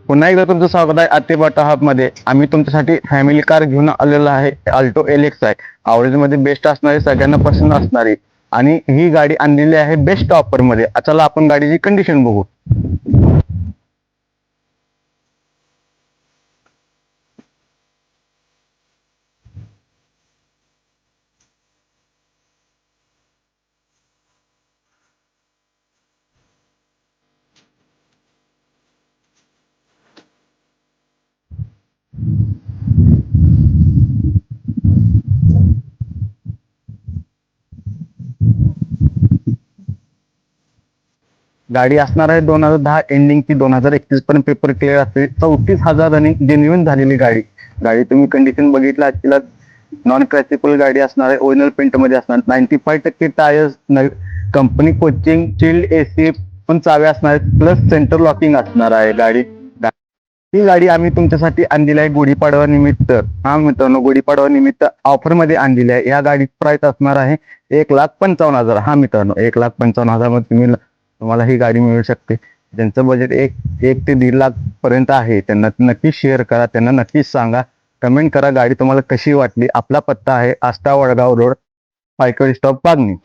पुन्हा एकदा तुमचं स्वागत आहे आतेबाटा हब मध्ये. आम्ही तुमच्यासाठी फॅमिली कार घेऊन आलेलो आहे. अल्टो LX आहे. आवरेजमध्ये बेस्ट असणारी, सगळ्यांना पसंत असणारी, आणि ही गाडी आणलेली आहे बेस्ट ऑफर मध्ये. चला आपण गाडीची कंडिशन बघू. गाडी असणार आहे 2010 एंडिंग ची 2031 पर्यंत पेपर क्लिअर असते. 34,000 आणि जेन्युइन झालेली गाडी. गाडी तुम्ही कंडिशन बघितला तिला नॉन क्रॅचेबल गाडी असणार आहे. ओरिजिनल पेंट मध्ये असणार. 95% tyres, company coaching, chilled AC पण चाव्या असणार आहेत, प्लस सेंटर लॉकिंग असणार आहे गाडी. ही गाडी आम्ही तुमच्यासाठी आणलेली आहे गुढीपाडवा निमित्त. हा मित्रांनो, गुढीपाडवा निमित्त ऑफर मध्ये आणलेली आहे. या गाडीची प्राइस असणार आहे 1,55,000. हा मित्रांनो, 1,55,000 मध्ये तुम्हाला ही गाडी मिळू शकते. ज्यांचं बजेट 1 ते 1.5 लाख पर्यंत आहे त्यांना नक्की शेअर करा, त्यांना नक्कीच सांगा, कमेंट करा गाडी तुम्हाला कशी वाटली. आपला पत्ता आहे आष्टा वडगाव रोड, पायकळी स्टॉप, पागणी.